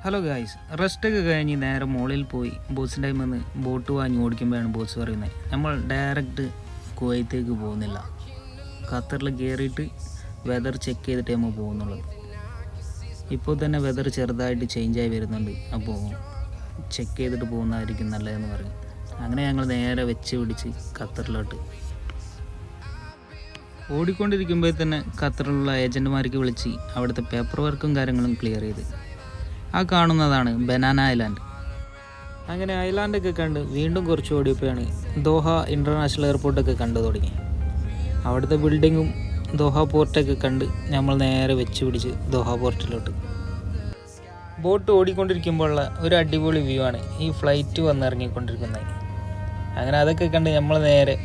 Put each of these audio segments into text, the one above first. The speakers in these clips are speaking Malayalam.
ഹലോ ഗായ്സ്, റെസ്റ്റൊക്കെ കഴിഞ്ഞ് നേരെ മുകളിൽ പോയി ബോസിൻ്റെ ടൈമിൽ നിന്ന് ബോട്ട് വാങ്ങി ഓടിക്കുമ്പോഴാണ് ബോസ് പറയുന്നത് നമ്മൾ ഡയറക്റ്റ് കുവൈത്തേക്ക് പോകുന്നില്ല, ഖത്തറിൽ കയറിയിട്ട് വെതർ ചെക്ക് ചെയ്തിട്ട് നമ്മൾ പോകുന്നുള്ളത്. ഇപ്പോൾ തന്നെ വെതർ ചെറുതായിട്ട് ചേഞ്ചായി വരുന്നുണ്ട്, അപ്പോൾ ചെക്ക് ചെയ്തിട്ട് പോകുന്നതായിരിക്കും നല്ലതെന്ന് പറയും. അങ്ങനെ ഞങ്ങൾ നേരെ വെച്ച് പിടിച്ച് ഖത്തറിലോട്ട് ഓടിക്കൊണ്ടിരിക്കുമ്പോൾ തന്നെ ഖത്തറിലുള്ള ഏജൻറ്റുമാർക്ക് വിളിച്ച് അവിടുത്തെ പേപ്പർ വർക്കും കാര്യങ്ങളും ക്ലിയർ ചെയ്ത് ആ കാണുന്നതാണ് ബനാന ഐലാൻഡ്. അങ്ങനെ ഐലാൻഡൊക്കെ കണ്ട് വീണ്ടും കുറച്ച് ഓടിയപ്പോഴാണ് ദോഹ ഇൻ്റർനാഷണൽ എയർപോർട്ടൊക്കെ കണ്ടു തുടങ്ങി. അവിടുത്തെ ബിൽഡിങ്ങും ദോഹ പോർട്ടൊക്കെ കണ്ട് നമ്മൾ നേരെ വെച്ച് പിടിച്ച് ദോഹ പോർട്ടിലോട്ട്. ബോട്ട് ഓടിക്കൊണ്ടിരിക്കുമ്പോഴുള്ള ഒരു അടിപൊളി വ്യൂ ആണ് ഈ ഫ്ലൈറ്റ് വന്നിറങ്ങിക്കൊണ്ടിരിക്കുന്നത്. അങ്ങനെ അതൊക്കെ കണ്ട് നമ്മൾ നേരെ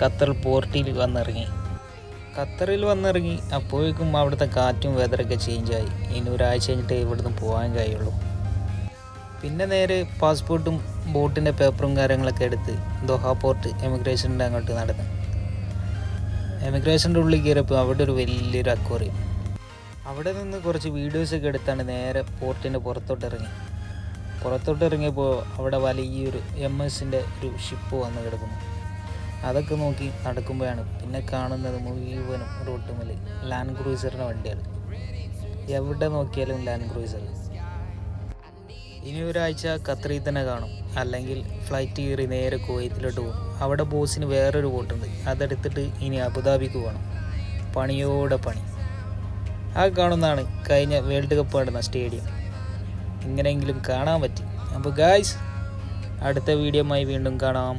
ഖത്തർ പോർട്ടിൽ വന്നിറങ്ങി. അപ്പോഴേക്കും അവിടുത്തെ കാറ്റും വെതറൊക്കെ ചേഞ്ചായി. ഇനി ഒരാഴ്ച കഴിഞ്ഞിട്ട് ഇവിടുന്ന് പോകാൻ കഴിയുള്ളൂ. പിന്നെ നേരെ പാസ്പോർട്ടും ബോട്ടിൻ്റെ പേപ്പറും കാര്യങ്ങളൊക്കെ എടുത്ത് ദോഹ പോർട്ട് എമിഗ്രേഷൻ്റെ അങ്ങോട്ട് നടന്നു. എമിഗ്രേഷൻ്റെ ഉള്ളിൽ കയറിയപ്പോൾ അവിടെ ഒരു വലിയൊരു അക്വേറിയം. അവിടെ നിന്ന് കുറച്ച് വീഡിയോസൊക്കെ എടുത്താണ് നേരെ പോർട്ടിൻ്റെ പുറത്തോട്ട് ഇറങ്ങിയപ്പോൾ അവിടെ വലിയൊരു MS-ൻ്റെ ഒരു ഷിപ്പ് വന്ന് കിടക്കുന്നു. അതൊക്കെ നോക്കി നടക്കുമ്പോഴാണ് പിന്നെ കാണുന്നത് മുഴുവനും റോട്ടുമേൽ ലാൻഡ് ക്രൂസറിൻ്റെ വണ്ടിയാണ്. എവിടെ നോക്കിയാലും ലാൻഡ് ക്രൂസർ. ഇനി ഒരാഴ്ച ഖത്തറിൽ തന്നെ കാണും, അല്ലെങ്കിൽ ഫ്ലൈറ്റ് കയറി നേരെ കുവൈത്തിലോട്ട് പോകും. അവിടെ ബോസിന് വേറൊരു ബോട്ടുണ്ട്, അതെടുത്തിട്ട് ഇനി അബുദാബിക്ക് പോകണം. പണിയോടെ പണി. ആ കാണുന്നതാണ് കഴിഞ്ഞ വേൾഡ് കപ്പ് നടന്ന സ്റ്റേഡിയം. ഇങ്ങനെയെങ്കിലും കാണാൻ പറ്റി. അപ്പോൾ ഗായ്സ്, അടുത്ത വീഡിയോയുമായി വീണ്ടും കാണാം.